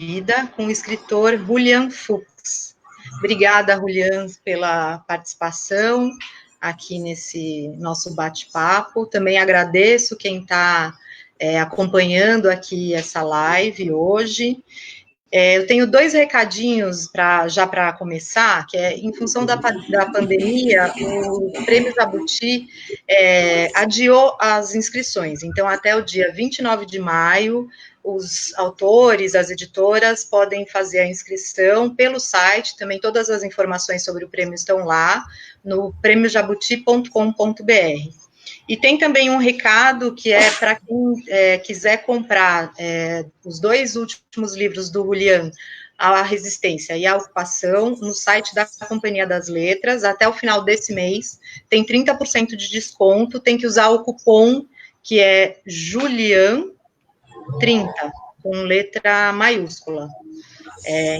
Vida com o escritor Julian Fuchs. Obrigada, Julian, pela participação aqui nesse nosso bate-papo. Também agradeço quem está acompanhando aqui essa live hoje. Eu tenho 2 recadinhos já para começar, que é, em função da pandemia, o Prêmio Jabuti adiou as inscrições. Então, até o dia 29 de maio, os autores, as editoras, podem fazer a inscrição pelo site, também todas as informações sobre o prêmio estão lá, no prêmiojabuti.com.br. E tem também um recado que é para quem quiser comprar os 2 últimos livros do Julian, A Resistência e a Ocupação, no site da Companhia das Letras, até o final desse mês, tem 30% de desconto, tem que usar o cupom que é Julian30, com letra maiúscula.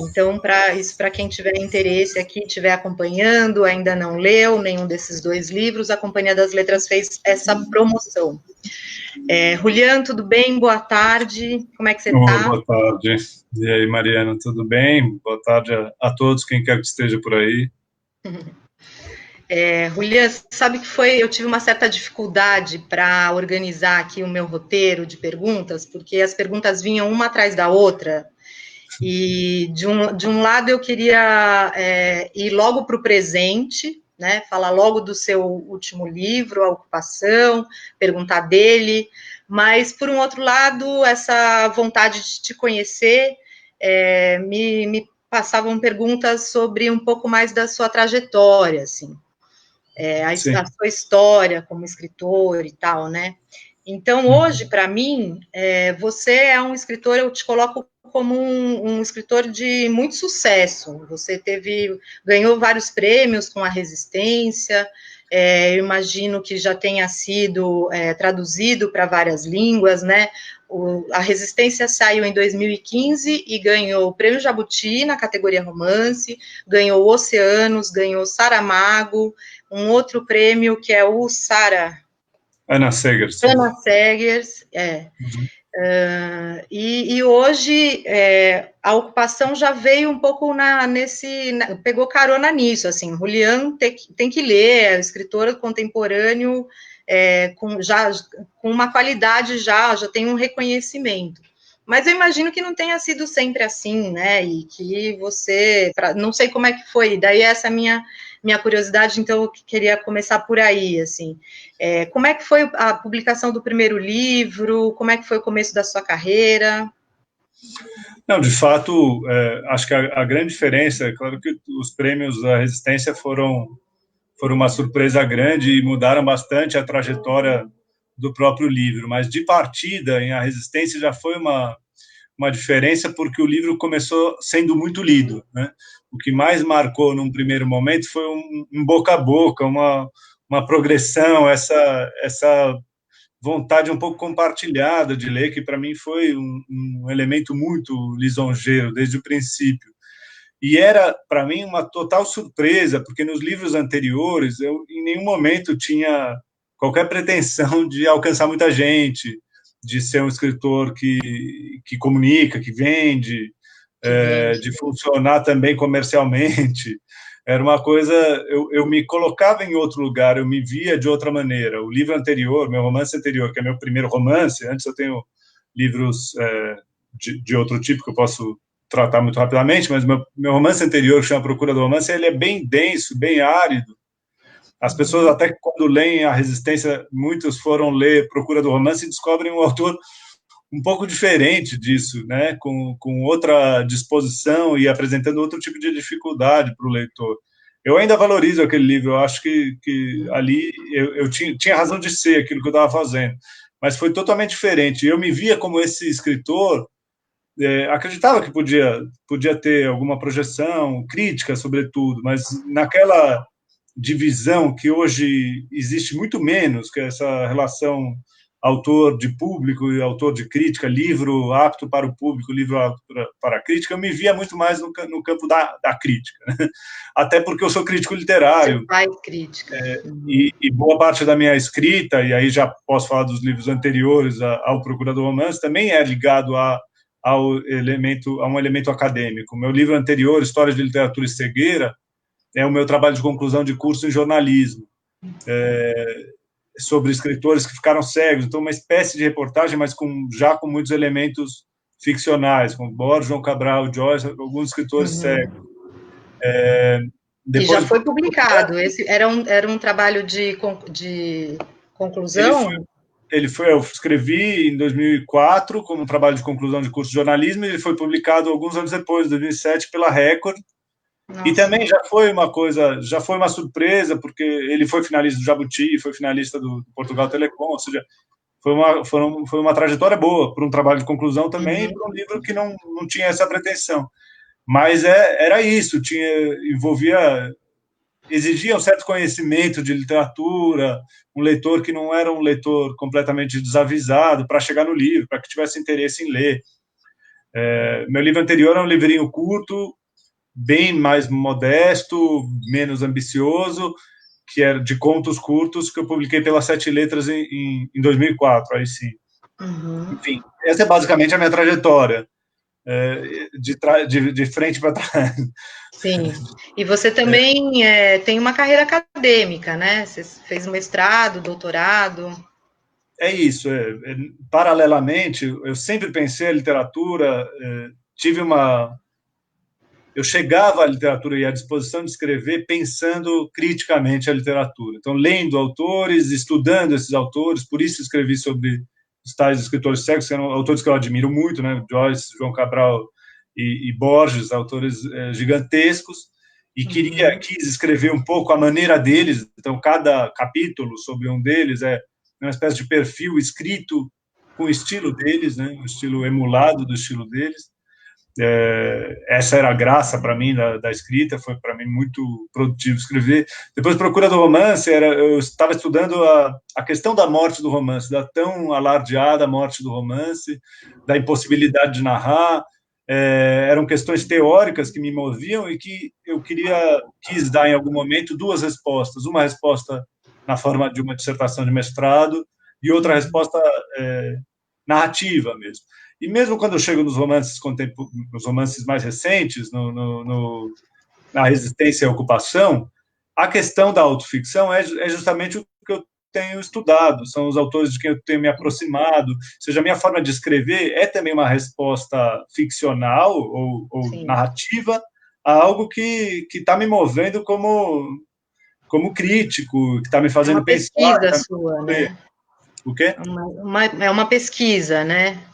Então, para quem tiver interesse aqui, estiver acompanhando, ainda não leu nenhum desses 2 livros, a Companhia das Letras fez essa promoção. Julian, tudo bem? Boa tarde. Como é que você está? Boa tarde. E aí, Mariana, tudo bem? Boa tarde a todos, quem quer que esteja por aí. Julian, sabe que eu tive uma certa dificuldade para organizar aqui o meu roteiro de perguntas, porque as perguntas vinham uma atrás da outra, e de um lado eu queria ir logo para o presente, né, falar logo do seu último livro, A Ocupação, perguntar dele, mas, por um outro lado, essa vontade de te conhecer me passavam perguntas sobre um pouco mais da sua trajetória, assim, a sua história como escritor e tal, né? Então, hoje, para mim, você é um escritor, eu te coloco como um escritor de muito sucesso. Você ganhou vários prêmios com A Resistência, eu imagino que já tenha sido traduzido para várias línguas, né? A Resistência saiu em 2015 e ganhou o Prêmio Jabuti na categoria romance, ganhou Oceanos, ganhou Saramago, um outro prêmio que é o Ana Seghers. Ana Seghers, e hoje a ocupação já veio um pouco pegou carona nisso, assim, Julian tem que ler, é um escritor contemporâneo com uma qualidade já tem um reconhecimento. Mas eu imagino que não tenha sido sempre assim, né? E que você, não sei como é que foi. Daí essa minha curiosidade, então eu queria começar por aí, assim. Como é que foi a publicação do primeiro livro? Como é que foi o começo da sua carreira? Não, de fato, acho que a grande diferença, é claro que os prêmios da Resistência foram uma surpresa grande e mudaram bastante a trajetória do próprio livro, mas de partida, em A Resistência já foi uma diferença porque o livro começou sendo muito lido, né? O que mais marcou num primeiro momento foi um boca a boca, uma progressão, essa vontade um pouco compartilhada de ler, que para mim foi um elemento muito lisonjeiro desde o princípio. E era, para mim, uma total surpresa, porque nos livros anteriores eu em nenhum momento tinha qualquer pretensão de alcançar muita gente, de ser um escritor que comunica, que vende, de funcionar também comercialmente. Era uma coisa, eu me colocava em outro lugar, eu me via de outra maneira. O livro anterior, meu romance anterior, que é meu primeiro romance, antes eu tenho livros de outro tipo que eu posso tratar muito rapidamente, mas meu romance anterior, que chama Procura do Romance, ele é bem denso, bem árido. As pessoas, até quando leem A Resistência, muitos foram ler Procura do Romance e descobrem um autor um pouco diferente disso, né? Com outra disposição e apresentando outro tipo de dificuldade para o leitor. Eu ainda valorizo aquele livro, eu acho que ali eu tinha razão de ser aquilo que eu estava fazendo, mas foi totalmente diferente. Eu me via como esse escritor, acreditava que podia ter alguma projeção, crítica, sobretudo, mas naquela divisão que hoje existe muito menos, que é essa relação autor de público e autor de crítica, livro apto para o público, livro apto para a crítica, eu me via muito mais no campo da crítica, né? Até porque eu sou crítico literário. Você faz crítica. E boa parte da minha escrita, e aí já posso falar dos livros anteriores ao Procura do Romance, também é ligado a um elemento acadêmico. Meu livro anterior, História de Literatura e Cegueira, é o meu trabalho de conclusão de curso em jornalismo, sobre escritores que ficaram cegos. Então, uma espécie de reportagem, mas já com muitos elementos ficcionais, como Borges, João Cabral, Joyce, alguns escritores cegos. E já Depois, foi publicado. Esse era um trabalho de conclusão? eu escrevi em 2004 como um trabalho de conclusão de curso de jornalismo, e ele foi publicado alguns anos depois, em 2007, pela Record. Nossa. E também já foi uma surpresa, porque ele foi finalista do Jabuti, foi finalista do Portugal Telecom, ou seja, foi uma trajetória boa para um trabalho de conclusão também, e para um livro que não tinha essa pretensão. Mas era isso, exigia um certo conhecimento de literatura, um leitor que não era um leitor completamente desavisado para chegar no livro, para que tivesse interesse em ler. Meu livro anterior é um livrinho curto, bem mais modesto, menos ambicioso, que era de contos curtos, que eu publiquei pela Sete Letras em 2004, aí sim. Enfim, essa é basicamente a minha trajetória, de frente para trás. Sim. E você também tem uma carreira acadêmica, né? Você fez mestrado, doutorado. É isso. Paralelamente, eu sempre pensei a literatura, eu chegava à literatura e à disposição de escrever pensando criticamente a literatura. Então, lendo autores, estudando esses autores, por isso escrevi sobre os tais escritores cegos, que eram autores que eu admiro muito, né? Joyce, João Cabral e Borges, autores gigantescos, e quis escrever um pouco a maneira deles. Então, cada capítulo sobre um deles é uma espécie de perfil escrito com o estilo deles, né? Um estilo emulado do estilo deles. Essa era a graça para mim da escrita, foi para mim muito produtivo escrever. Depois, Procura do Romance, eu estava estudando a questão da morte do romance, da tão alardeada morte do romance, da impossibilidade de narrar. Eram questões teóricas que me moviam e que eu quis dar em algum momento duas respostas. Uma resposta na forma de uma dissertação de mestrado e outra resposta narrativa mesmo. E mesmo quando eu chego nos romances mais recentes, na Resistência e Ocupação, a questão da autoficção é justamente o que eu tenho estudado, são os autores de quem eu tenho me aproximado, ou seja, a minha forma de escrever é também uma resposta ficcional ou narrativa a algo que está me movendo como crítico, que está me fazendo pensar. É uma pesquisa sua, né? O quê? É uma pesquisa, né?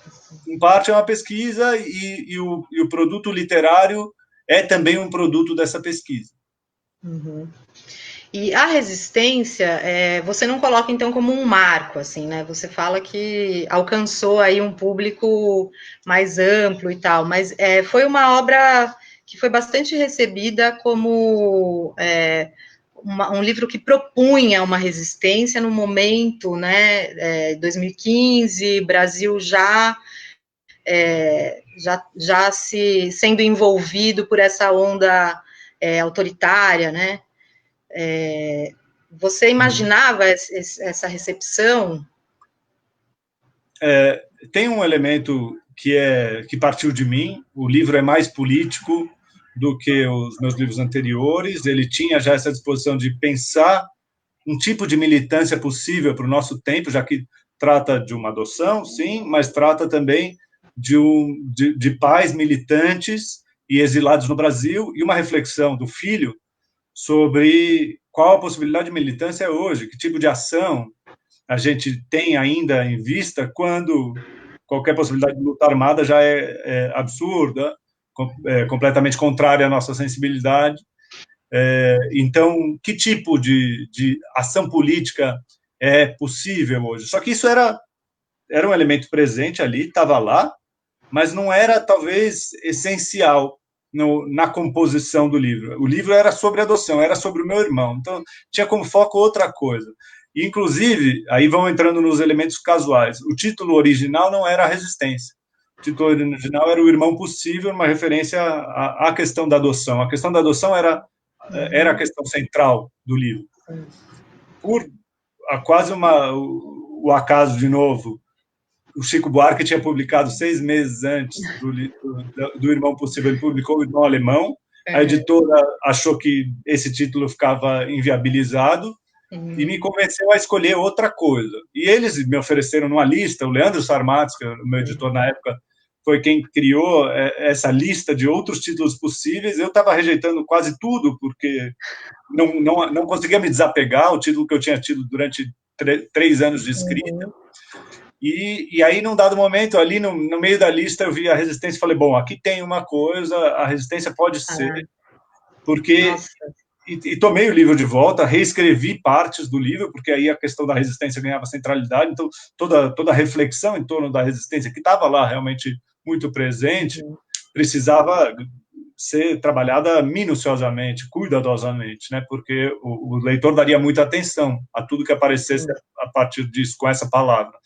Em parte é uma pesquisa e o produto literário é também um produto dessa pesquisa. E a resistência, você não coloca então como um marco, assim, né? Você fala que alcançou aí um público mais amplo e tal, mas foi uma obra que foi bastante recebida como um livro que propunha uma resistência no momento, né? 2015, Brasil já se sendo envolvido por essa onda autoritária, né? Você imaginava essa recepção? Tem um elemento que partiu de mim. O livro é mais político do que os meus livros anteriores. Ele tinha já essa disposição de pensar um tipo de militância possível para o nosso tempo, já que trata de uma adoção, sim, mas trata também de pais militantes e exilados no Brasil, e uma reflexão do filho sobre qual a possibilidade de militância hoje, que tipo de ação a gente tem ainda em vista quando qualquer possibilidade de luta armada já é absurda, completamente contrária à nossa sensibilidade. Então, que tipo de ação política é possível hoje? Só que isso era um elemento presente ali, estava lá, mas não era, talvez, essencial na composição do livro. O livro era sobre adoção, era sobre o meu irmão, então tinha como foco outra coisa. E, inclusive, aí vão entrando nos elementos casuais. O título original não era a resistência. O título original era O Irmão Possível, uma referência à questão da adoção. A questão da adoção era a questão central do livro. Por quase o acaso, de novo, o Chico Buarque tinha publicado 6 meses antes do Irmão Possível, ele publicou O Irmão Alemão. A editora achou que esse título ficava inviabilizado e me convenceu a escolher outra coisa. E eles me ofereceram numa lista, o Leandro Sarmatz, que é o meu editor na época, foi quem criou essa lista de outros títulos possíveis. Eu estava rejeitando quase tudo, porque não conseguia me desapegar, o título que eu tinha tido durante 3 anos de escrita. E aí, num dado momento, ali no meio da lista, eu vi a Resistência e falei, bom, aqui tem uma coisa, a Resistência pode ser, porque... E tomei o livro de volta, reescrevi partes do livro, porque aí a questão da resistência ganhava centralidade, então toda a reflexão em torno da resistência, que estava lá realmente muito presente, precisava ser trabalhada minuciosamente, cuidadosamente, né? Porque o leitor daria muita atenção a tudo que aparecesse a partir disso, com essa palavra.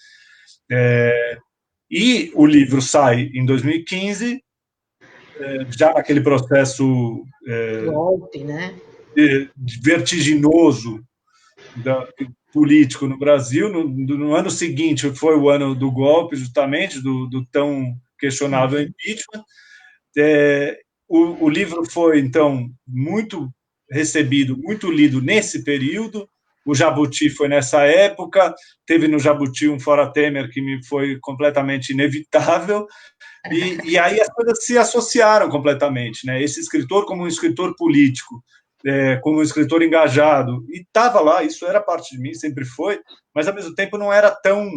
E o livro sai em 2015, já naquele processo golpe, né? Vertiginoso político no Brasil. No ano seguinte foi o ano do golpe, justamente, do tão questionável impeachment. O livro foi, então, muito recebido, muito lido nesse período. O Jabuti foi nessa época, teve no Jabuti um Fora Temer que me foi completamente inevitável, e aí as coisas se associaram completamente, né? Esse escritor como um escritor político, como um escritor engajado, e estava lá, isso era parte de mim, sempre foi, mas ao mesmo tempo não era tão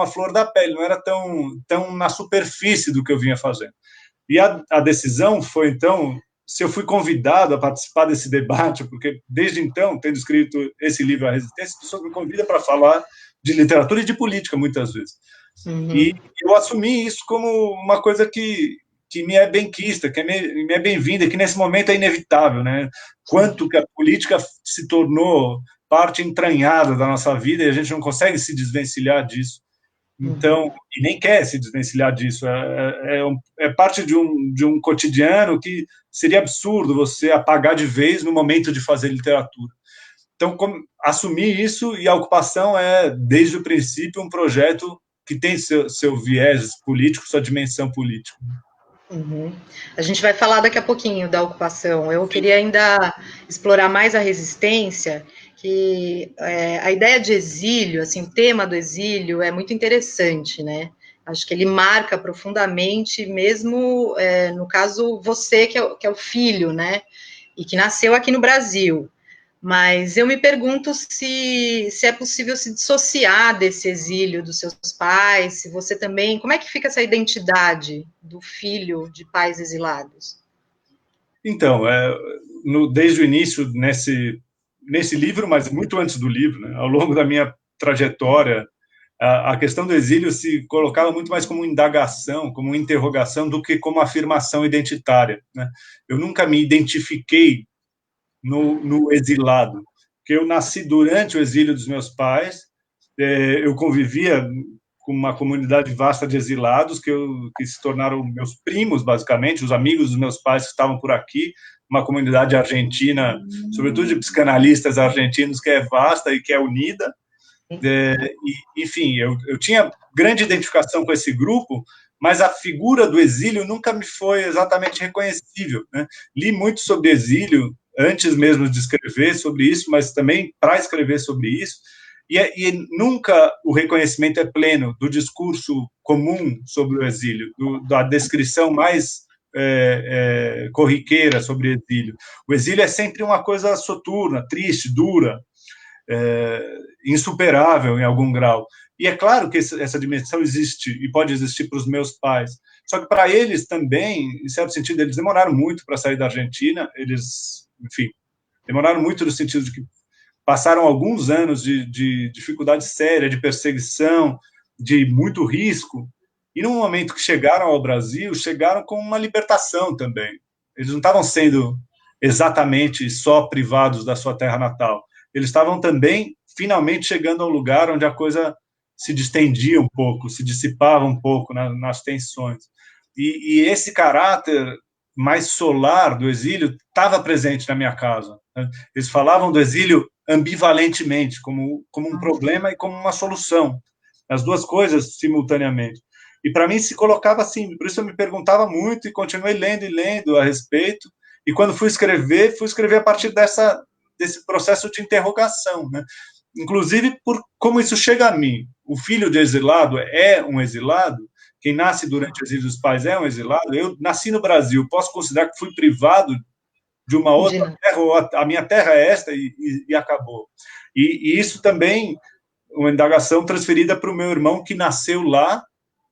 à flor da pele, não era tão na superfície do que eu vinha fazendo. E a decisão foi, então, se eu fui convidado a participar desse debate, porque desde então, tendo escrito esse livro, A Resistência, a pessoa me convida para falar de literatura e de política, muitas vezes. E eu assumi isso como uma coisa que me é benquista, que me é bem-vinda, que nesse momento é inevitável, né? Quanto que a política se tornou parte entranhada da nossa vida e a gente não consegue se desvencilhar disso. Então, e nem quer se desvencilhar disso. É parte de um cotidiano que seria absurdo você apagar de vez no momento de fazer literatura. Então, assumir isso, e a ocupação é, desde o princípio, um projeto que tem seu viés político, sua dimensão política. A gente vai falar daqui a pouquinho da ocupação. Eu queria ainda explorar mais a resistência, que a ideia de exílio, assim, o tema do exílio é muito interessante, né? Acho que ele marca profundamente, mesmo no caso você que é o filho, né? E que nasceu aqui no Brasil. Mas eu me pergunto se é possível se dissociar desse exílio dos seus pais, se você também... Como é que fica essa identidade do filho de pais exilados? Então, desde o início, nesse livro, mas muito antes do livro, né, ao longo da minha trajetória, a questão do exílio se colocava muito mais como indagação, como interrogação, do que como afirmação identitária, né? Eu nunca me identifiquei no exilado, porque eu nasci durante o exílio dos meus pais, eu convivia com uma comunidade vasta de exilados que se tornaram meus primos, basicamente, os amigos dos meus pais que estavam por aqui, uma comunidade argentina, sobretudo de psicanalistas argentinos, que é vasta e que é unida. Enfim, eu tinha grande identificação com esse grupo, mas a figura do exílio nunca me foi exatamente reconhecível, né? Li muito sobre exílio, antes mesmo de escrever sobre isso, mas também para escrever sobre isso, e nunca o reconhecimento é pleno do discurso comum sobre o exílio, da descrição mais corriqueira sobre o exílio. O exílio é sempre uma coisa soturna, triste, dura, insuperável em algum grau. E é claro que essa dimensão existe e pode existir para os meus pais. Só que para eles também, em certo sentido, eles demoraram muito para sair da Argentina, enfim, demoraram muito no sentido de que passaram alguns anos de dificuldade séria, de perseguição, de muito risco, e no momento que chegaram ao Brasil, chegaram com uma libertação também. Eles não estavam sendo exatamente só privados da sua terra natal. Eles estavam também, finalmente, chegando ao lugar onde a coisa se distendia um pouco, se dissipava um pouco nas tensões. E esse caráter mais solar do exílio estava presente na minha casa. Eles falavam do exílio ambivalentemente, como um problema e como uma solução. as duas coisas simultaneamente. E para mim se colocava assim, por isso eu me perguntava muito e continuei lendo e lendo a respeito. E quando fui escrever a partir desse processo de interrogação, né? Inclusive por como isso chega a mim. O filho de exilado é um exilado, quem nasce durante o exílio dos pais é um exilado. Eu nasci no Brasil, posso considerar que fui privado de uma outra terra, ou a minha terra é esta e acabou. E isso também, uma indagação transferida para o meu irmão, que nasceu lá,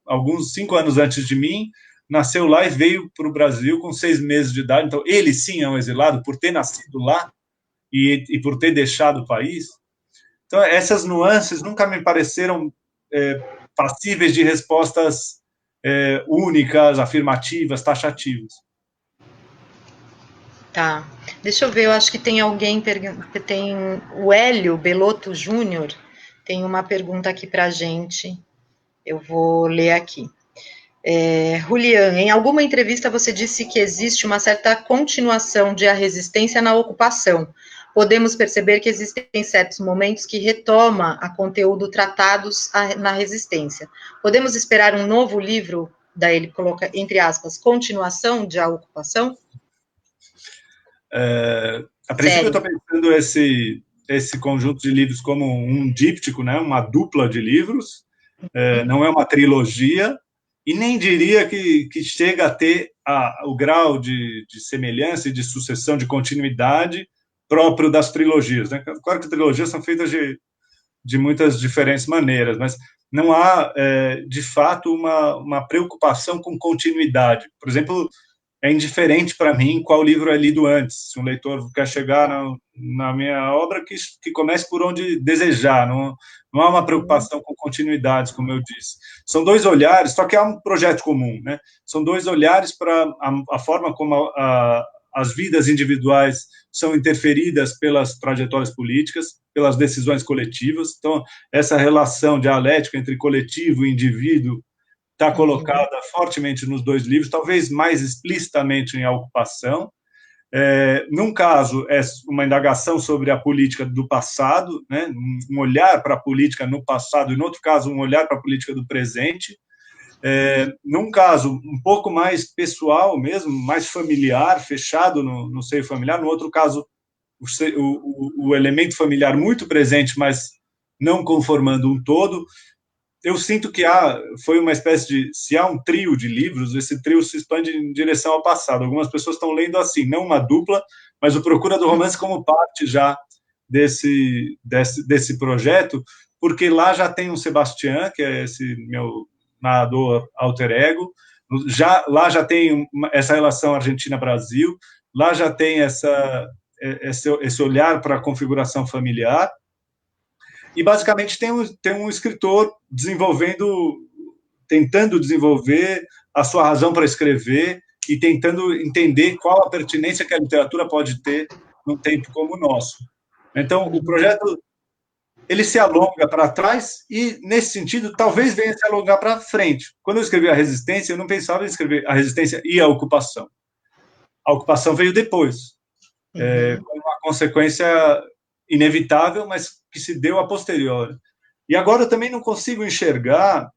alguns 5 anos antes de mim, nasceu lá e veio para o Brasil com 6 meses de idade. Então, ele sim é um exilado por ter nascido lá e por ter deixado o país. Então, essas nuances nunca me pareceram passíveis de respostas únicas, afirmativas, taxativas. Tá. Deixa eu ver, eu acho que tem alguém, tem o Hélio Belotto Júnior, tem uma pergunta aqui para a gente. Eu vou ler aqui. Julian, em alguma entrevista você disse que existe uma certa continuação de A Resistência na ocupação. Podemos perceber que existem certos momentos que retoma a conteúdo tratados na resistência. Podemos esperar um novo livro, daí ele coloca, entre aspas, continuação de A Ocupação? A princípio, eu estou pensando esse conjunto de livros como um díptico, né, uma dupla de livros, não é uma trilogia, e nem diria que chega a ter o grau de semelhança e de sucessão, de continuidade próprio das trilogias. Né? Claro que trilogias são feitas de muitas diferentes maneiras, mas não há, de fato, uma preocupação com continuidade. Por exemplo, é indiferente para mim qual livro é lido antes. Se um leitor quer chegar na minha obra, que comece por onde desejar. Não há uma preocupação com continuidades, como eu disse. São dois olhares, só que há um projeto comum, né? São dois olhares para a forma como as vidas individuais são interferidas pelas trajetórias políticas, pelas decisões coletivas. Então, essa relação dialética entre coletivo e indivíduo está colocada fortemente nos dois livros, talvez mais explicitamente em A Ocupação. Num caso, é uma indagação sobre a política do passado, né? Um olhar para a política no passado, e, no outro caso, um olhar para a política do presente. Num caso, um pouco mais pessoal mesmo, mais familiar, fechado no seio familiar. No outro caso, o elemento familiar muito presente, mas não conformando um todo. Eu sinto que foi uma espécie de, se há um trio de livros, esse trio se expande em direção ao passado. Algumas pessoas estão lendo assim, não uma dupla, mas o Procura do Romance como parte já desse projeto, porque lá já tem o Sebastián, que é esse meu narrador alter ego, lá já tem essa relação Argentina-Brasil, lá já tem esse olhar para a configuração familiar, e basicamente tem um escritor tentando desenvolver a sua razão para escrever e tentando entender qual a pertinência que a literatura pode ter num tempo como o nosso. Então, o projeto ele se alonga para trás e, nesse sentido, talvez venha se alongar para frente. Quando eu escrevi A Resistência, eu não pensava em escrever A Resistência e a Ocupação. A ocupação veio depois, como uma consequência inevitável, mas que se deu a posteriori. E agora eu também não consigo enxergar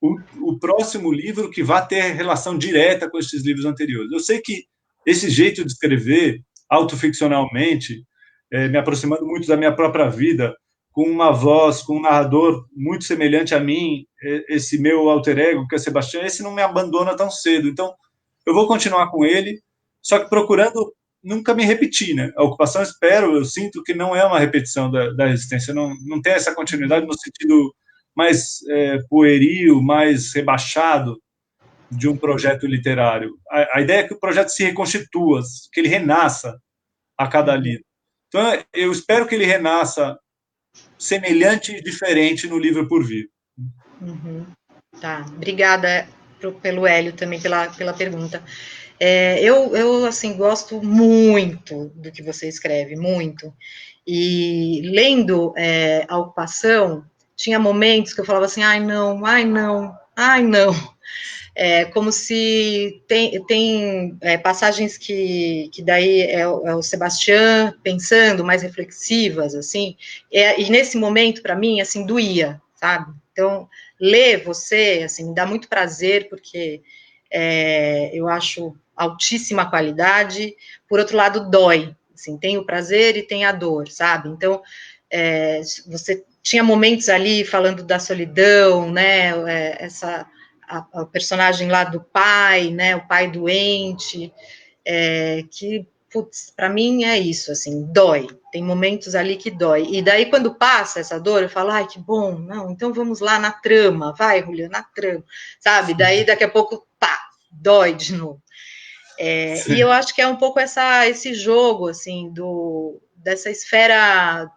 o próximo livro que vá ter relação direta com esses livros anteriores. Eu sei que esse jeito de escrever autoficcionalmente, me aproximando muito da minha própria vida, com uma voz, com um narrador muito semelhante a mim, esse meu alter ego, que é Sebastião, esse não me abandona tão cedo. Então, eu vou continuar com ele, só que procurando nunca me repetir, né? A ocupação, eu sinto que não é uma repetição da resistência, não tem essa continuidade no sentido mais pueril, mais rebaixado de um projeto literário. A ideia é que o projeto se reconstitua, que ele renasça a cada livro. Então, eu espero que ele renasça semelhante e diferente no livro por vir. Tá, obrigada pelo Hélio também pela pergunta. Eu, assim, gosto muito do que você escreve, muito. E lendo A Ocupação, tinha momentos que eu falava assim, ai não, ai não, ai não. Como se tem passagens que daí é o Sebastián pensando, mais reflexivas, assim, e nesse momento, para mim, assim, doía, sabe? Então, ler você, assim, me dá muito prazer, porque eu acho altíssima qualidade. Por outro lado, dói. Assim, tem o prazer e tem a dor, sabe? Então, você tinha momentos ali falando da solidão, né? A personagem lá do pai, né? O pai doente, que, putz, para mim é isso, assim, dói. Tem momentos ali que dói. E daí, quando passa essa dor, eu falo, ai, que bom, não, então vamos lá na trama, vai, Julia, na trama, sabe? Daí, daqui a pouco, pá, dói de novo. E eu acho que é um pouco esse jogo, assim, dessa esfera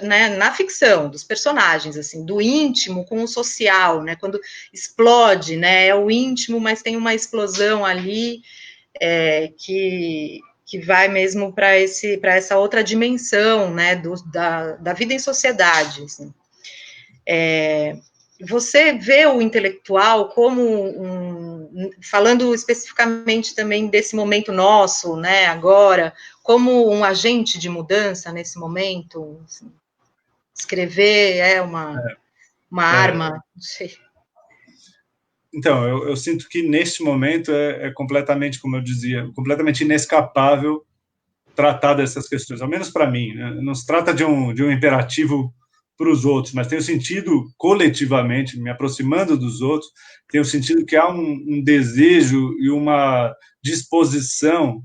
né, na ficção, dos personagens, assim, do íntimo com o social, né, quando explode, né, é o íntimo, mas tem uma explosão ali que vai mesmo para essa outra dimensão, né, da vida em sociedade, assim. Você vê o intelectual como falando especificamente também desse momento nosso, né, agora, como um agente de mudança nesse momento? Assim, escrever uma arma, não sei. Então, eu sinto que neste momento é completamente, como eu dizia, completamente inescapável tratar dessas questões, ao menos para mim, né? Não se trata de um imperativo para os outros, mas tem o sentido coletivamente, me aproximando dos outros, tem o sentido que há um desejo e uma disposição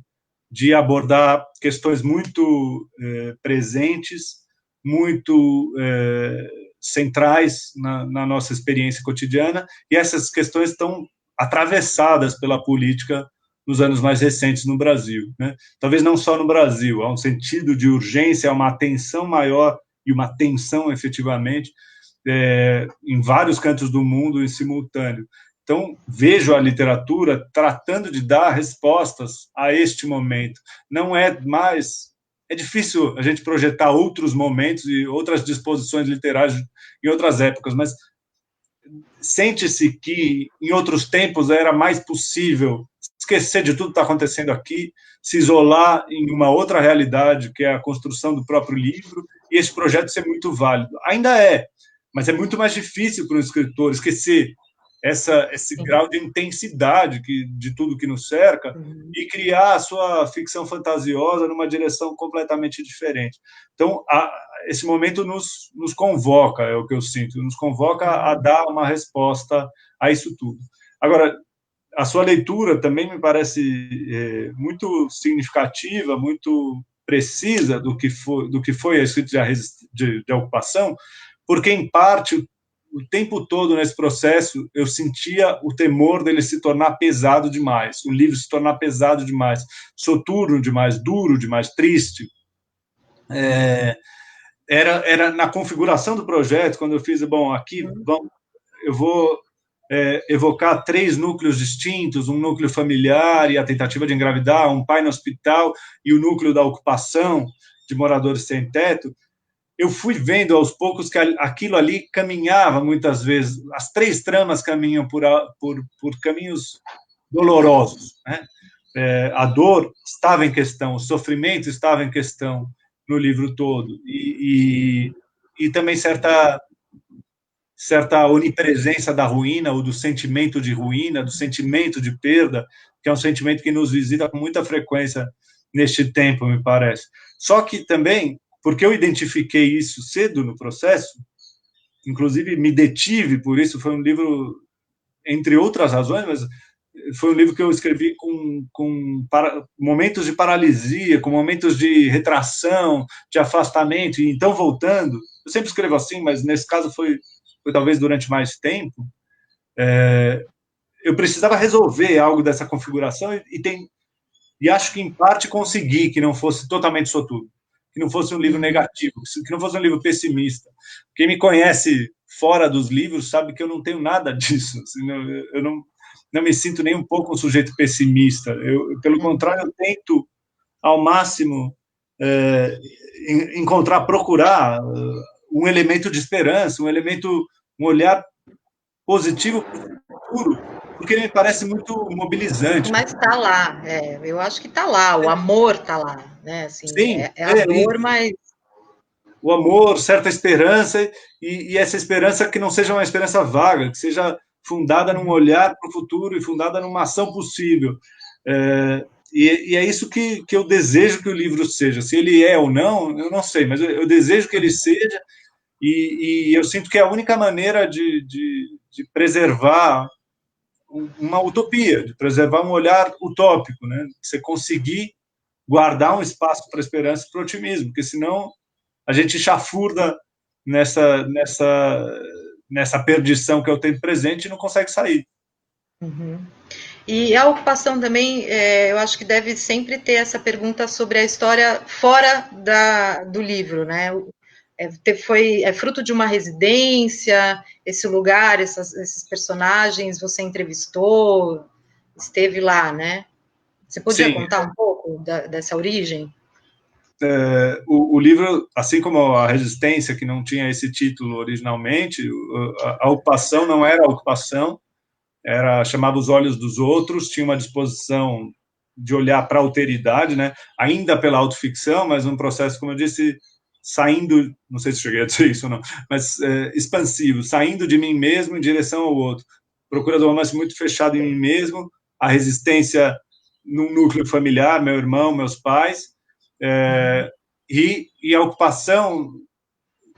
de abordar questões muito presentes, muito centrais na nossa experiência cotidiana, e essas questões estão atravessadas pela política nos anos mais recentes no Brasil, né? Talvez não só no Brasil, há um sentido de urgência, há uma atenção maior e uma tensão efetivamente em vários cantos do mundo em simultâneo. Então, vejo a literatura tratando de dar respostas a este momento. Não é mais... É difícil a gente projetar outros momentos e outras disposições literárias em outras épocas, mas sente-se que em outros tempos era mais possível esquecer de tudo que está acontecendo aqui, se isolar em uma outra realidade, que é a construção do próprio livro, e esse projeto ser muito válido. Ainda é, mas é muito mais difícil para um escritor esquecer esse grau de intensidade de tudo que nos cerca e criar a sua ficção fantasiosa numa direção completamente diferente. Então, esse momento nos convoca, é o que eu sinto, nos convoca a dar uma resposta a isso tudo. Agora, a sua leitura também me parece muito significativa, muito precisa do que foi a escrita de ocupação, porque, em parte, o tempo todo nesse processo, eu sentia o temor dele se tornar pesado demais, o livro se tornar pesado demais, soturno demais, duro demais, triste. Era na configuração do projeto, quando eu fiz, eu vou evocar 3 núcleos distintos, um núcleo familiar e a tentativa de engravidar, um pai no hospital e o núcleo da ocupação de moradores sem teto. Eu fui vendo aos poucos que aquilo ali caminhava muitas vezes, as 3 tramas caminham por caminhos dolorosos, né? A dor estava em questão, o sofrimento estava em questão no livro todo, e também certa onipresença da ruína, ou do sentimento de ruína, do sentimento de perda, que é um sentimento que nos visita com muita frequência neste tempo, me parece. Só que também, porque eu identifiquei isso cedo no processo, inclusive me detive por isso, foi um livro, entre outras razões, mas foi um livro que eu escrevi com momentos de paralisia, com momentos de retração, de afastamento, e então voltando. Eu sempre escrevo assim, mas nesse caso foi talvez durante mais tempo. Eu precisava resolver algo dessa configuração e acho que, em parte, consegui que não fosse totalmente soturno, que não fosse um livro negativo, que não fosse um livro pessimista. Quem me conhece fora dos livros sabe que eu não tenho nada disso. Assim, eu não me sinto nem um pouco um sujeito pessimista. Pelo contrário, eu tento, ao máximo, procurar um elemento de esperança, um olhar positivo para o futuro, porque ele me parece muito mobilizante. Mas está lá, eu acho que está lá, o amor está lá, né? Assim, Sim, a dor, mas o amor, certa esperança, e essa esperança que não seja uma esperança vaga, que seja fundada num olhar para o futuro e fundada numa ação possível. E é isso que eu desejo que o livro seja. Se ele é ou não, eu não sei, mas eu desejo que ele seja, e eu sinto que é a única maneira de preservar uma utopia, de preservar um olhar utópico, né? Você conseguir guardar um espaço para a esperança e para o otimismo, porque senão a gente chafurda nessa perdição que é o tempo presente e não consegue sair. Uhum. E a ocupação também, eu acho que deve sempre ter essa pergunta sobre a história fora do livro, né? É fruto de uma residência, esse lugar, esses personagens, você entrevistou, esteve lá, né? Você podia Sim, contar um pouco dessa origem? o livro, assim como a Resistência, que não tinha esse título originalmente, a ocupação não era a ocupação, chamava Os Olhos dos Outros, tinha uma disposição de olhar para a alteridade, né? Ainda pela autoficção, mas um processo, como eu disse, saindo, não sei se cheguei a dizer isso ou não, mas expansivo, saindo de mim mesmo em direção ao outro. Procura do romance muito fechado em mim mesmo, a resistência num núcleo familiar, meu irmão, meus pais, e a ocupação,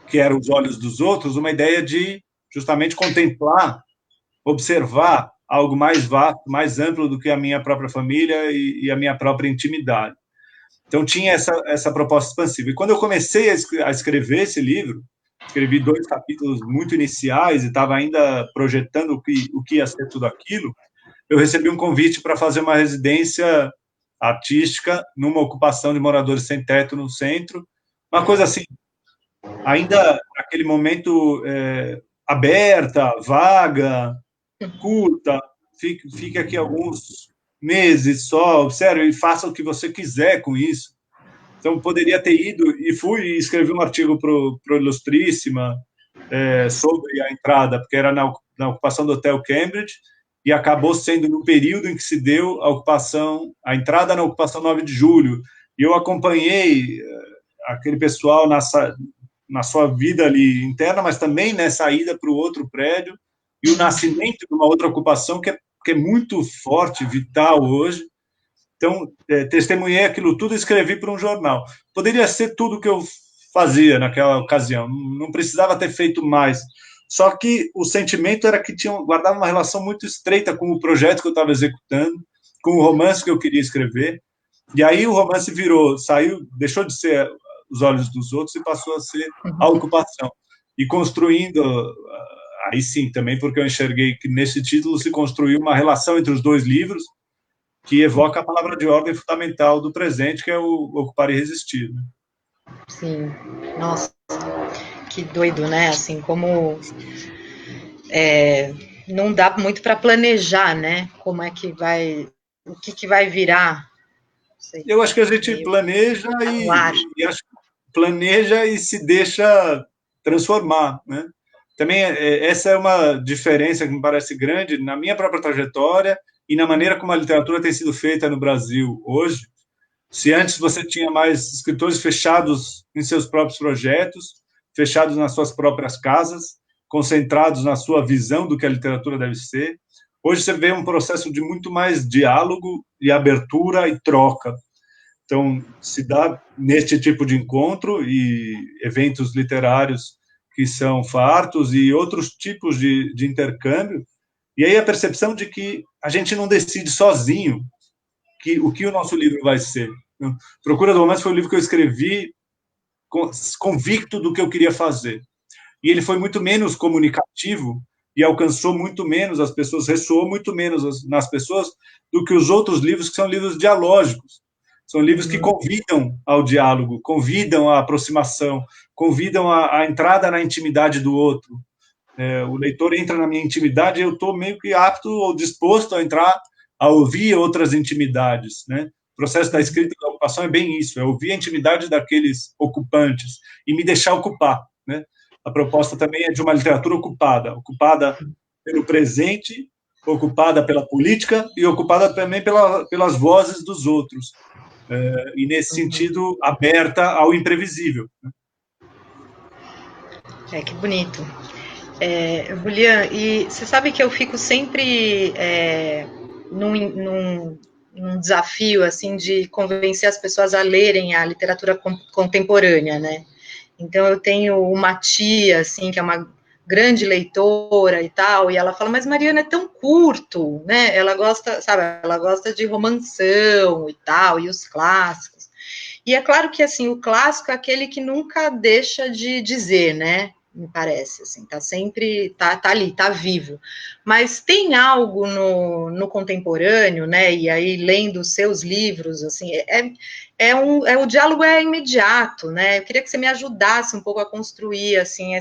que era Os Olhos dos Outros, uma ideia de justamente contemplar, observar algo mais vasto, mais amplo do que a minha própria família e a minha própria intimidade. Então, tinha essa proposta expansiva. E quando eu comecei a escrever esse livro, escrevi 2 capítulos muito iniciais e estava ainda projetando o que ia ser tudo aquilo, eu recebi um convite para fazer uma residência artística numa ocupação de moradores sem teto no centro, uma coisa assim, ainda naquele momento aberta, vaga, curta, fique aqui alguns meses só, observe e faça o que você quiser com isso. Então, poderia ter ido e fui e escrevi um artigo para o Ilustríssima sobre a entrada, porque era na ocupação do Hotel Cambridge, e acabou sendo no período em que se deu a entrada na ocupação 9 de julho. E eu acompanhei aquele pessoal na sua vida ali interna, mas também nessa ida para o outro prédio, e o nascimento de uma outra ocupação que é muito forte, vital hoje. Então, testemunhei aquilo tudo e escrevi para um jornal. Poderia ser tudo o que eu fazia naquela ocasião, não precisava ter feito mais. Só que o sentimento era que guardava uma relação muito estreita com o projeto que eu estava executando, com o romance que eu queria escrever. E aí o romance deixou de ser Os Olhos dos Outros e passou a ser a ocupação. E construindo, aí sim, também porque eu enxerguei que nesse título se construiu uma relação entre os 2 livros, que evoca a palavra de ordem fundamental do presente, que é o ocupar e resistir. Né? Sim, nossa, que doido, né? Assim, como não dá muito para planejar, né? Como é que vai, o que vai virar? Sei, eu acho que a gente planeja e se deixa transformar, né? Também essa é uma diferença que me parece grande na minha própria trajetória e na maneira como a literatura tem sido feita no Brasil hoje. Se antes você tinha mais escritores fechados em seus próprios projetos, fechados nas suas próprias casas, concentrados na sua visão do que a literatura deve ser, hoje você vê um processo de muito mais diálogo e abertura e troca. Então, se dá neste tipo de encontro e eventos literários que são fartos e outros tipos de intercâmbio, e aí a percepção de que a gente não decide sozinho o que o nosso livro vai ser. Procura do Romance foi um livro que eu escrevi convicto do que eu queria fazer. E ele foi muito menos comunicativo e alcançou muito menos as pessoas, ressoou muito menos nas pessoas do que os outros livros, que são livros dialógicos. São livros que convidam ao diálogo, convidam à aproximação, convidam a entrada na intimidade do outro. O leitor entra na minha intimidade e eu estou meio que apto ou disposto a entrar, a ouvir outras intimidades, né? O processo da escrita e da ocupação é bem isso, é ouvir a intimidade daqueles ocupantes e me deixar ocupar, né? A proposta também é de uma literatura ocupada pelo presente, ocupada pela política e ocupada também pelas vozes dos outros, e nesse sentido aberta ao imprevisível. Né? Que bonito. Julian, e você sabe que eu fico sempre num desafio assim de convencer as pessoas a lerem a literatura contemporânea, né? Então eu tenho uma tia assim que é uma grande leitora e tal, e ela fala: "Mas Mariana, é tão curto, né?" Ela gosta, sabe, ela gosta de romanção e tal, e os clássicos. E é claro que assim, o clássico é aquele que nunca deixa de dizer, né? Me parece, assim, tá sempre, tá ali, tá vivo. Mas tem algo no contemporâneo, né? E aí, lendo os seus livros, assim, o diálogo é imediato, né? Eu queria que você me ajudasse um pouco a construir, assim,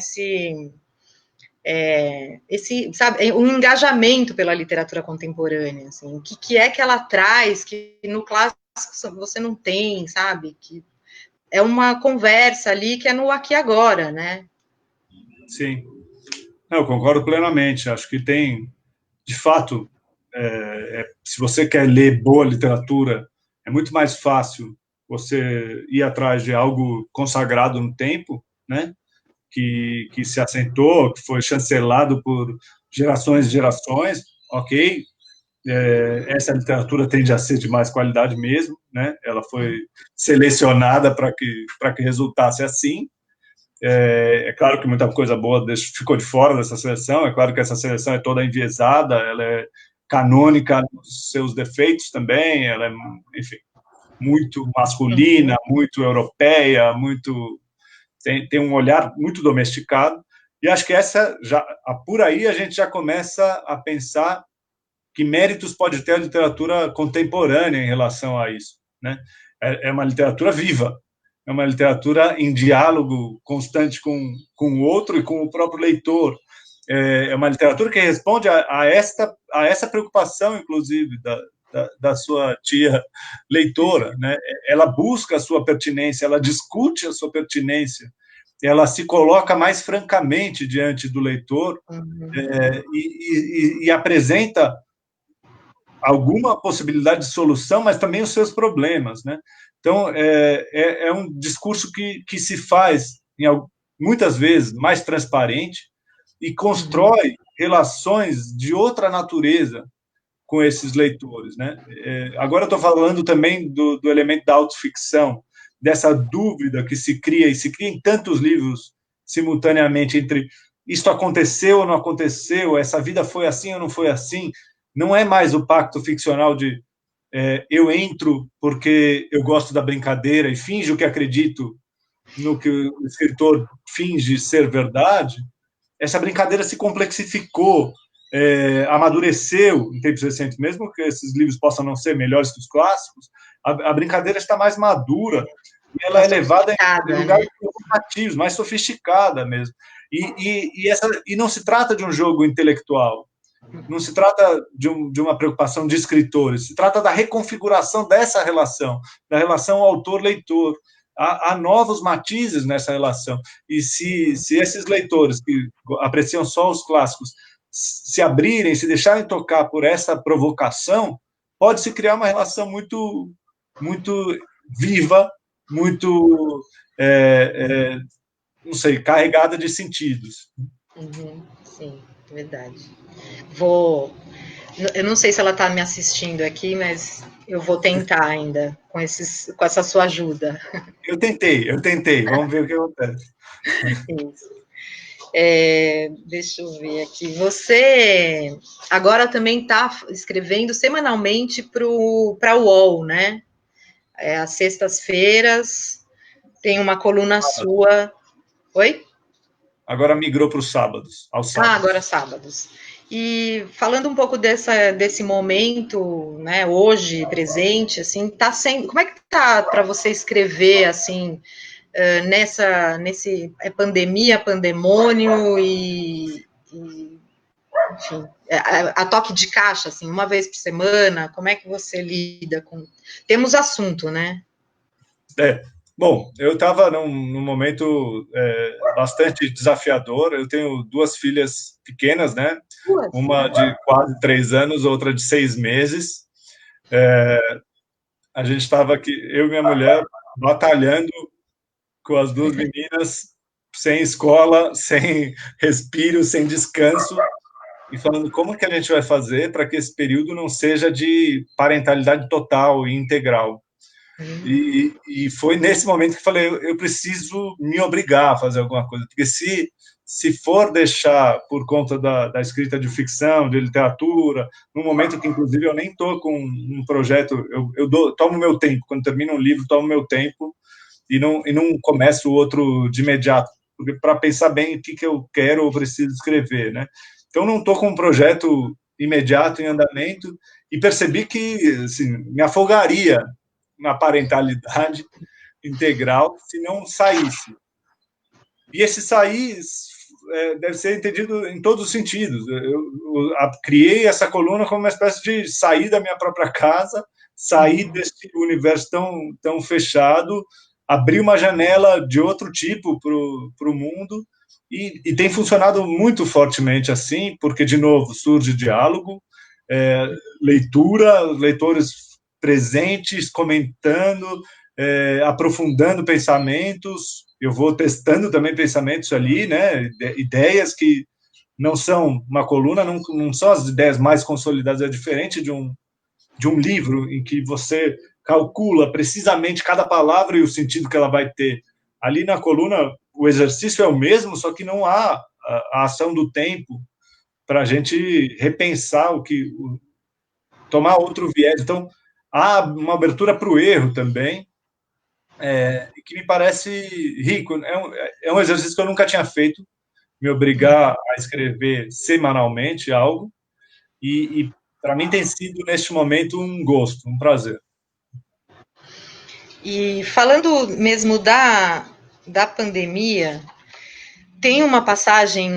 sabe, um engajamento pela literatura contemporânea, assim, o que é que ela traz que no clássico você não tem, sabe? Que é uma conversa ali que é no aqui e agora, né? Sim, eu concordo plenamente. Acho que tem, de fato, se você quer ler boa literatura, é muito mais fácil você ir atrás de algo consagrado no tempo, né? Que se assentou, que foi chancelado por gerações e gerações, ok? Essa literatura tende a ser de mais qualidade mesmo, né? Ela foi selecionada para que resultasse assim. Claro que muita coisa boa ficou de fora dessa seleção, é claro que essa seleção é toda enviesada, ela é canônica nos seus defeitos também, ela é, enfim, muito masculina, muito europeia, muito tem um olhar muito domesticado, e acho que por aí a gente já começa a pensar que méritos pode ter a literatura contemporânea em relação a isso, né? É uma literatura viva, é uma literatura em diálogo constante com o outro e com o próprio leitor. É uma literatura que responde a essa preocupação, inclusive, da sua tia leitora, né? Ela busca a sua pertinência, ela discute a sua pertinência, ela se coloca mais francamente diante do leitor, e apresenta alguma possibilidade de solução, mas também os seus problemas, né? Então, é um discurso que se faz, muitas vezes, mais transparente e constrói relações de outra natureza com esses leitores, né? Agora eu estou falando também do elemento da autoficção, dessa dúvida que se cria, e se cria em tantos livros simultaneamente entre isto aconteceu ou não aconteceu, essa vida foi assim ou não foi assim. Não é mais o pacto ficcional de eu entro porque eu gosto da brincadeira e finjo que acredito no que o escritor finge ser verdade. Essa brincadeira se complexificou, amadureceu em tempos recentes, mesmo que esses livros possam não ser melhores que os clássicos, a brincadeira está mais madura e ela é levada em lugares Né? provocativos, mais sofisticada mesmo. E não se trata de um jogo intelectual, não se trata de uma preocupação de escritores, se trata da reconfiguração dessa relação, da relação autor-leitor. Há novos matizes nessa relação. E se esses leitores que apreciam só os clássicos se abrirem, se deixarem tocar por essa provocação, pode-se criar uma relação muito, muito viva, muito, não sei, carregada de sentidos. Sim, verdade. Vou. Eu não sei se ela está me assistindo aqui, mas eu vou tentar ainda com essa sua ajuda. Eu tentei. Vamos ver o que acontece. Isso. Deixa eu ver aqui. Você agora também está escrevendo semanalmente para o UOL, né? Às sextas-feiras tem uma coluna sua. Oi? Agora migrou para os sábados, aos sábados. Agora sábados. E falando um pouco desse momento, né, hoje, presente, assim, tá sendo, como é que tá para você escrever, assim, nesse pandemia, pandemônio enfim, a toque de caixa, assim, uma vez por semana, como é que você lida com... Temos assunto, né? Bom, eu estava num momento bastante desafiador. Eu tenho duas filhas pequenas, né? Uma de quase 3 anos, outra de 6 meses. A gente estava aqui, eu e minha mulher, batalhando com as duas meninas sem escola, sem respiro, sem descanso, e falando como que a gente vai fazer para que esse período não seja de parentalidade total e integral. E foi nesse momento que eu falei, eu preciso me obrigar a fazer alguma coisa, porque se for deixar por conta da escrita de ficção, de literatura, num momento que, inclusive, eu nem estou com um projeto, tomo meu tempo, quando termino um livro, tomo meu tempo e não começo o outro de imediato, porque para pensar bem o que eu quero ou preciso escrever, né? Então, não estou com um projeto imediato em andamento e percebi que, assim, me afogaria na parentalidade integral se não saísse. E esse sair deve ser entendido em todos os sentidos. Eu criei essa coluna como uma espécie de sair da minha própria casa, sair desse universo tão fechado, abrir uma janela de outro tipo para o mundo, e tem funcionado muito fortemente assim, porque, de novo, surge diálogo, leitura, leitores presentes, comentando, aprofundando pensamentos. Eu vou testando também pensamentos ali, né? Ideias que não são uma coluna, não são as ideias mais consolidadas, é diferente de um livro em que você calcula precisamente cada palavra e o sentido que ela vai ter. Ali na coluna, o exercício é o mesmo, só que não há a ação do tempo para a gente repensar tomar outro viés. Então, há uma abertura para o erro também, que me parece rico. É um exercício que eu nunca tinha feito, me obrigar a escrever semanalmente algo, e para mim tem sido, neste momento, um gosto, um prazer. E falando mesmo da pandemia, tem uma passagem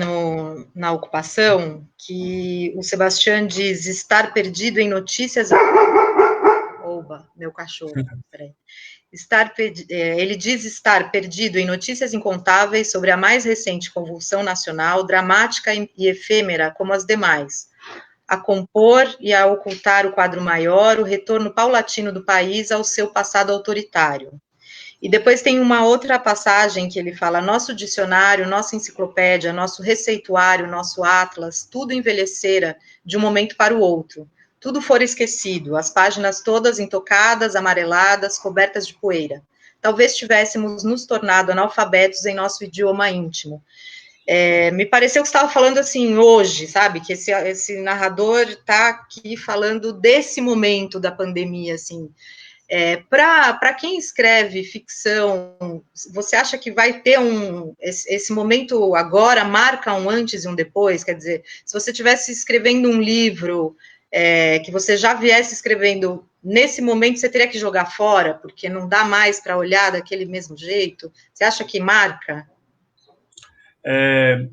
na Ocupação que o Sebastião diz estar perdido em notícias. Oba, meu cachorro, peraí. Ele diz estar perdido em notícias incontáveis sobre a mais recente convulsão nacional, dramática e efêmera como as demais, a compor e a ocultar o quadro maior, o retorno paulatino do país ao seu passado autoritário. E depois tem uma outra passagem que ele fala: nosso dicionário, nossa enciclopédia, nosso receituário, nosso atlas, tudo envelhecera de um momento para o outro. Tudo fora esquecido, as páginas todas intocadas, amareladas, cobertas de poeira. Talvez tivéssemos nos tornado analfabetos em nosso idioma íntimo. Me pareceu que você estava falando assim hoje, sabe? Que esse narrador está aqui falando desse momento da pandemia, assim. Para quem escreve ficção, você acha que vai ter esse momento agora marca um antes e um depois? Quer dizer, se você estivesse escrevendo um livro que você já viesse escrevendo, nesse momento você teria que jogar fora, porque não dá mais para olhar daquele mesmo jeito? Você acha que marca?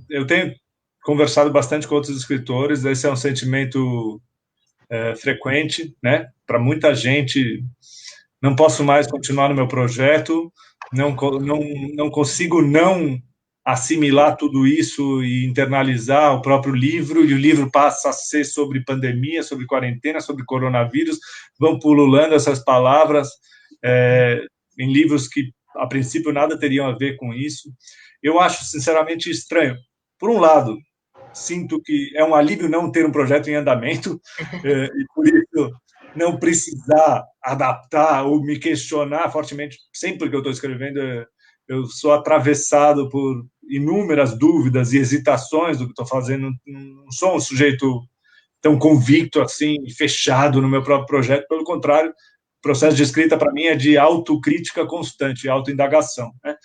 Eu tenho conversado bastante com outros escritores, esse é um sentimento frequente, né? Para muita gente, não posso mais continuar no meu projeto, não consigo não assimilar tudo isso e internalizar o próprio livro, e o livro passa a ser sobre pandemia, sobre quarentena, sobre coronavírus, vão pululando essas palavras em livros que, a princípio, nada teriam a ver com isso. Eu acho, sinceramente, estranho. Por um lado, sinto que é um alívio não ter um projeto em andamento, e por isso não precisar adaptar ou me questionar fortemente. Sempre que eu estou escrevendo, eu sou atravessado por inúmeras dúvidas e hesitações do que estou fazendo. Não sou um sujeito tão convicto assim, fechado no meu próprio projeto. Pelo contrário, o processo de escrita para mim é de autocrítica constante, autoindagação, né?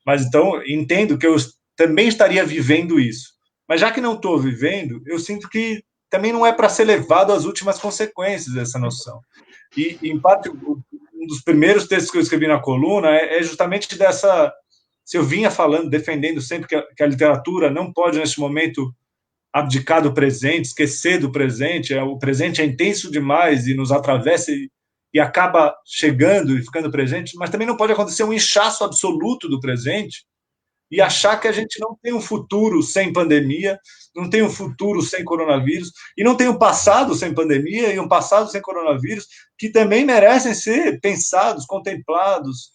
Mas então entendo que eu também estaria vivendo isso. Mas já que não estou vivendo, eu sinto que também não é para ser levado às últimas consequências dessa noção. E, em parte, um dos primeiros textos que eu escrevi na coluna é justamente dessa... Se eu vinha falando, defendendo sempre que a literatura não pode, neste momento, abdicar do presente, esquecer do presente, o presente é intenso demais e nos atravessa e acaba chegando e ficando presente, mas também não pode acontecer um inchaço absoluto do presente e achar que a gente não tem um futuro sem pandemia, não tem um futuro sem coronavírus, e não tem um passado sem pandemia e um passado sem coronavírus, que também merecem ser pensados, contemplados,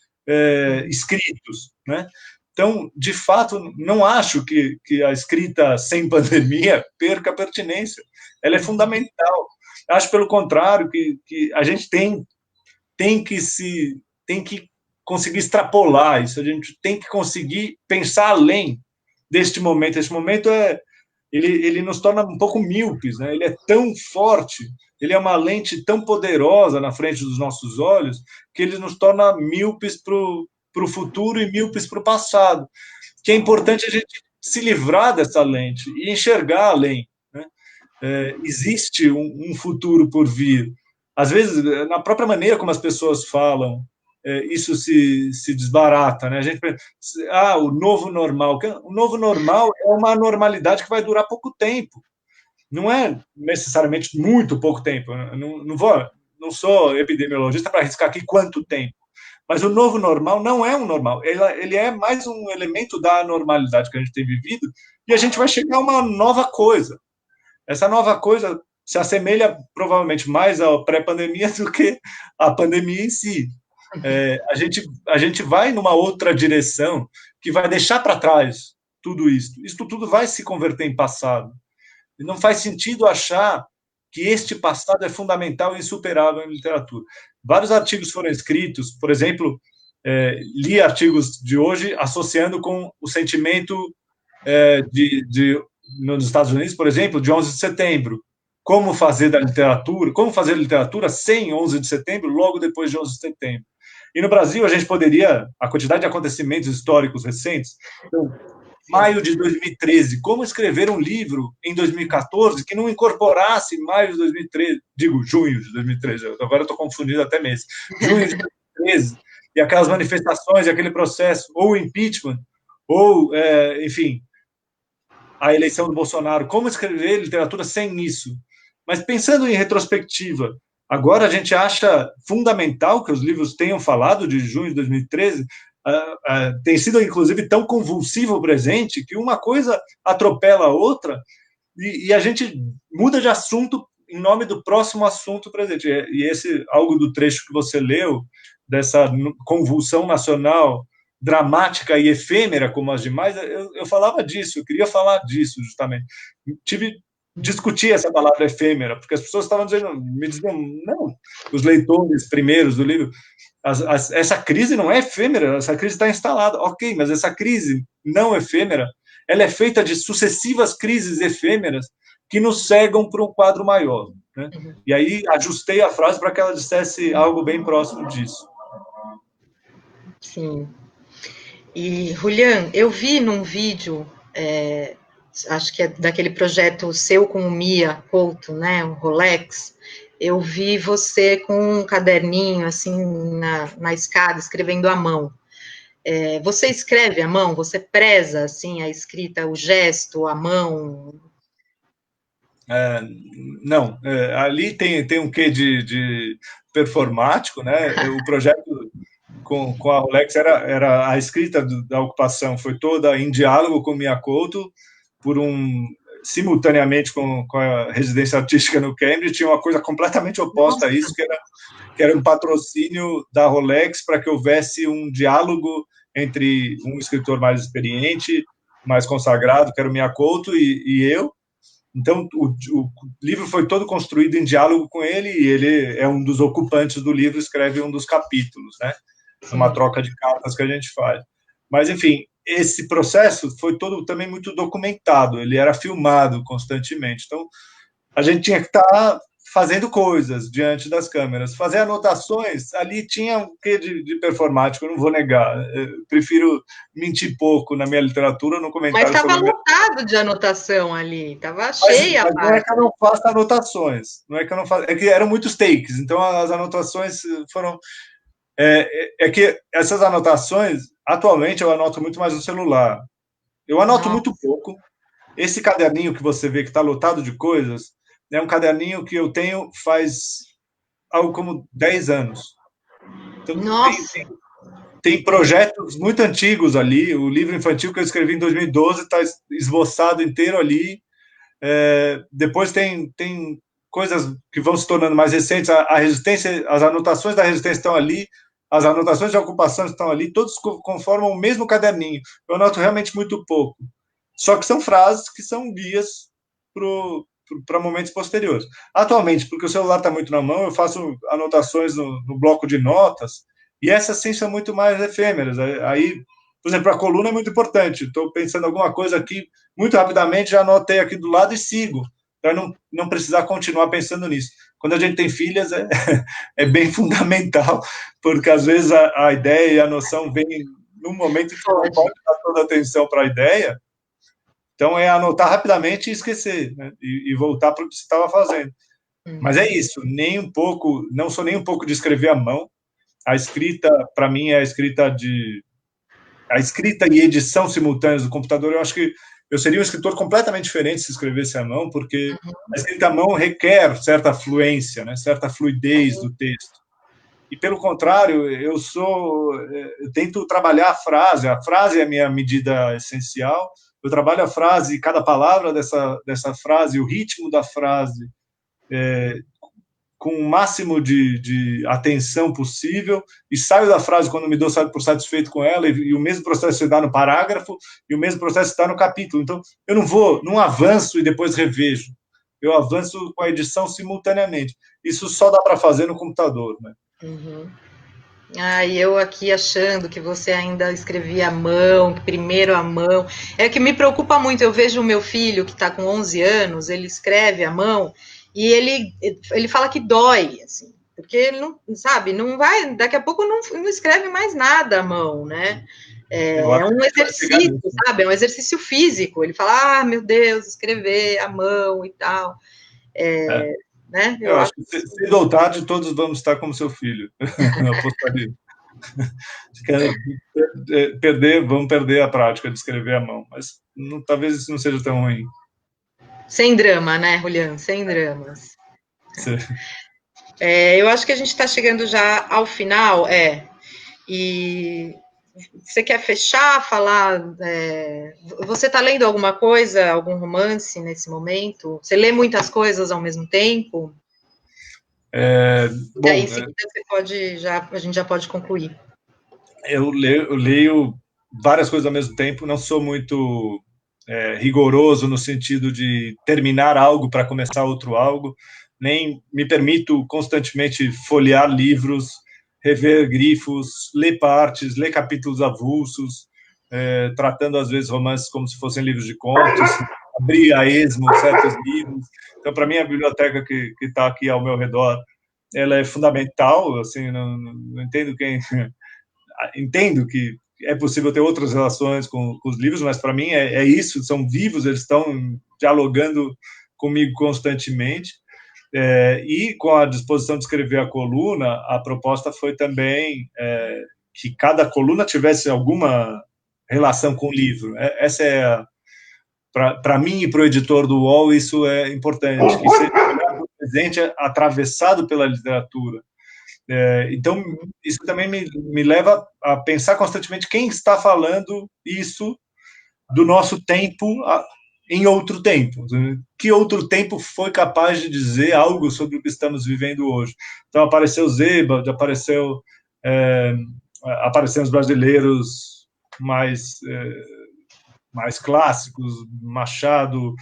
escritos, né? Então, de fato, não acho que a escrita sem pandemia perca a pertinência. Ela é fundamental. Acho, pelo contrário, que a gente tem que tem que conseguir extrapolar isso, a gente tem que conseguir pensar além deste momento. Este momento ele nos torna um pouco míopes, né? Ele é tão forte, ele é uma lente tão poderosa na frente dos nossos olhos que ele nos torna míopes para o futuro e míopes para o passado. Que é importante a gente se livrar dessa lente e enxergar além, né? Existe um futuro por vir. Às vezes, na própria maneira como as pessoas falam, isso se desbarata, né? A gente pensa, o novo normal. O novo normal é uma normalidade que vai durar pouco tempo. Não é necessariamente muito pouco tempo. Não sou epidemiologista para arriscar aqui quanto tempo. Mas o novo normal não é um normal. Ele é mais um elemento da anormalidade que a gente tem vivido e a gente vai chegar a uma nova coisa. Essa nova coisa se assemelha provavelmente mais à pré-pandemia do que à pandemia em si. A gente vai numa outra direção que vai deixar para trás tudo isso. Isso tudo vai se converter em passado. E não faz sentido achar que este passado é fundamental e insuperável em literatura. Vários artigos foram escritos, por exemplo, li artigos de hoje associando com o sentimento nos Estados Unidos, por exemplo, de 11 de setembro. Como fazer literatura sem 11 de setembro, logo depois de 11 de setembro. E no Brasil, a gente poderia, a quantidade de acontecimentos históricos recentes, então, maio de 2013, como escrever um livro em 2014 que não incorporasse maio de 2013, digo, junho de 2013, agora estou confundindo até mês, junho de 2013, e aquelas manifestações, e aquele processo, ou o impeachment, ou, enfim, a eleição do Bolsonaro, como escrever literatura sem isso? Mas pensando em retrospectiva, agora a gente acha fundamental que os livros tenham falado de junho de 2013, tem sido, inclusive, tão convulsivo o presente que uma coisa atropela a outra e a gente muda de assunto em nome do próximo assunto presente. E esse, algo do trecho que você leu, dessa convulsão nacional dramática e efêmera como as demais, eu falava disso, eu queria falar disso justamente. Discutir essa palavra efêmera, porque as pessoas estavam me diziam, não, os leitores primeiros do livro, essa crise não é efêmera, essa crise está instalada. Ok, mas essa crise não efêmera, ela é feita de sucessivas crises efêmeras que nos cegam para um quadro maior, né? E aí ajustei a frase para que ela dissesse algo bem próximo disso. Sim. E, Julian, eu vi num vídeo, acho que é daquele projeto seu com o Mia Couto, né, o Rolex, eu vi você com um caderninho, assim, na escada, escrevendo à mão. Você escreve à mão? Você preza, assim, a escrita, o gesto, a mão? Não, ali tem um quê de performático, né? O projeto com a Rolex era a escrita da ocupação foi toda em diálogo com Mia Couto, simultaneamente com a residência artística no Cambridge, tinha uma coisa completamente oposta a isso, que era um patrocínio da Rolex para que houvesse um diálogo entre um escritor mais experiente, mais consagrado, que era o Mia Couto, e eu. Então, o livro foi todo construído em diálogo com ele, e ele é um dos ocupantes do livro, escreve um dos capítulos, né? Uma troca de cartas que a gente faz. Mas, enfim, esse processo foi todo também muito documentado, ele era filmado constantemente. Então, a gente tinha que estar fazendo coisas diante das câmeras. Fazer anotações, ali tinha um quê de performático, eu não vou negar. Eu prefiro mentir pouco na minha literatura, no comentário Mas estava sobre... lotado de anotação ali, estava cheia a Mas não é página. que eu não faça anotações, não é que eu não faço, é que eram muitos takes, então as anotações foram... que essas anotações, atualmente, eu anoto muito mais no celular. Eu anoto muito pouco. Esse caderninho que você vê que está lotado de coisas, é um caderninho que eu tenho faz algo como 10 anos. Então, tem projetos muito antigos ali. O livro infantil que eu escrevi em 2012 está esboçado inteiro ali. Depois tem coisas que vão se tornando mais recentes. A resistência, as anotações da resistência estão ali. as anotações de ocupação estão ali, todos conformam o mesmo caderninho. Eu anoto realmente muito pouco. Só que são frases que são guias para momentos posteriores. Atualmente, porque o celular está muito na mão, eu faço anotações no bloco de notas, e essas sim são muito mais efêmeras. Aí, por exemplo, a coluna é muito importante. Estou pensando em alguma coisa aqui, muito rapidamente, já anotei aqui do lado e sigo, para não precisar continuar pensando nisso. Quando a gente tem filhas, é bem fundamental, porque às vezes a ideia e a noção vêm num momento que não pode dar toda a atenção para a ideia. Então, é anotar rapidamente e esquecer, né? E voltar para o que você estava fazendo. Mas é isso, nem um pouco, não sou nem um pouco de escrever à mão. A escrita, para mim, é a escrita e edição simultâneas do computador. Eu acho que eu seria um escritor completamente diferente se escrevesse à mão, porque a escrita à mão requer certa fluência, né? Certa fluidez do texto. E, pelo contrário, eu tento trabalhar a frase é a minha medida essencial, eu trabalho a frase, cada palavra dessa frase, o ritmo da frase, com o máximo de atenção possível, e saio da frase quando me dou por satisfeito com ela, e o mesmo processo se dá no parágrafo, e o mesmo processo se dá no capítulo. Então, eu não avanço e depois revejo, eu avanço com a edição simultaneamente. Isso só dá para fazer no computador, né? Uhum. E eu aqui achando que você ainda escrevia à mão, que primeiro à mão. É que me preocupa muito. Eu vejo o meu filho, que está com 11 anos, ele escreve à mão e ele fala que dói, assim, porque ele não, sabe, não vai, daqui a pouco não escreve mais nada à mão, né? É um exercício, sabe? É um exercício físico. Ele fala, meu Deus, escrever à mão e tal. Né? Eu acho que cedo ou tarde todos vamos estar como seu filho. Eu apostaria. Vamos perder a prática de escrever à mão, mas talvez isso não seja tão ruim. Sem drama, né, Julián? Sem dramas. Eu acho que a gente está chegando já ao final, e você quer fechar, falar? Você está lendo alguma coisa, algum romance nesse momento? Você lê muitas coisas ao mesmo tempo? Bom, Em seguida a gente já pode concluir. Eu leio várias coisas ao mesmo tempo, não sou muito rigoroso no sentido de terminar algo para começar outro algo, nem me permito constantemente folhear livros, rever grifos, ler partes, ler capítulos avulsos, tratando às vezes romances como se fossem livros de contos, abrir a esmo certos livros. Então, para mim, a biblioteca que está aqui ao meu redor, ela é fundamental, assim, não entendo entendo que é possível ter outras relações com os livros, mas para mim é isso, são vivos, eles estão dialogando comigo constantemente. E com a disposição de escrever a coluna, a proposta foi também que cada coluna tivesse alguma relação com o livro. Essa é para mim e para o editor do UOL, isso é importante, que seja um presente atravessado pela literatura. Então, isso também me leva a pensar constantemente quem está falando isso do nosso tempo em outro tempo. Que outro tempo foi capaz de dizer algo sobre o que estamos vivendo hoje? Então, apareceu Zeba, apareceram os brasileiros mais clássicos, Machado,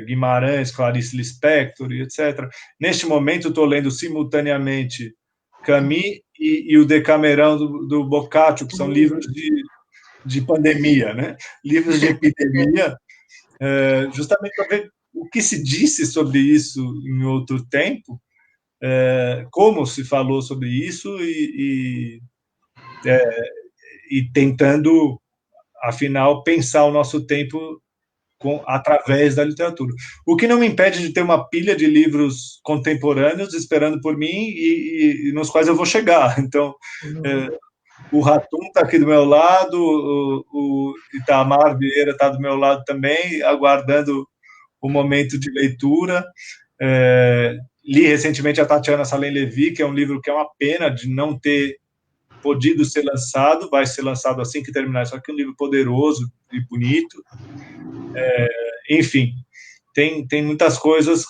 Guimarães, Clarice Lispector, etc. Neste momento, estou lendo simultaneamente Camus e o Decamerão do Boccaccio, que são livros de pandemia, né? Livros de epidemia, justamente para ver o que se disse sobre isso em outro tempo, como se falou sobre isso e tentando, afinal, pensar o nosso tempo através da literatura. O que não me impede de ter uma pilha de livros contemporâneos esperando por mim e nos quais eu vou chegar. Então, o Ratum está aqui do meu lado, o Itamar Vieira está do meu lado também, aguardando o momento de leitura. Li recentemente a Tatiana Salem Levi, que é um livro que é uma pena de não ter podido ser lançado, vai ser lançado assim que terminar, só que é um livro poderoso e bonito. Enfim, tem muitas coisas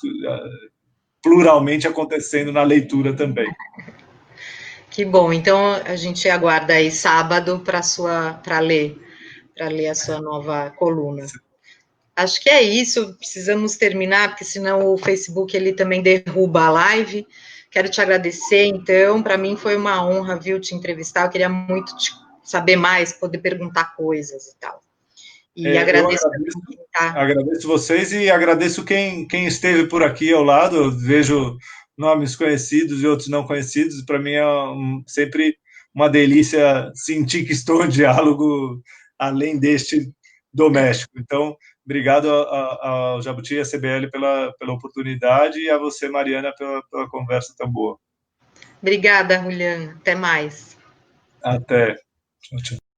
pluralmente acontecendo na leitura também. Que bom. Então a gente aguarda aí sábado para ler a sua nova coluna. Acho que é isso. Precisamos terminar, porque senão o Facebook ele também derruba a live. Quero te agradecer. Então, para mim foi uma honra, viu, te entrevistar. Eu queria muito saber mais, poder perguntar coisas e tal. E Eu agradeço agradeço, também quem tá. agradeço vocês e agradeço quem esteve por aqui ao lado. Eu vejo nomes conhecidos e outros não conhecidos. Para mim é sempre uma delícia sentir que estou em diálogo além deste doméstico. Então, obrigado ao Jabuti e à CBL pela oportunidade e a você, Mariana, pela conversa tão boa. Obrigada, Juliana. Até mais. Até. Tchau, tchau.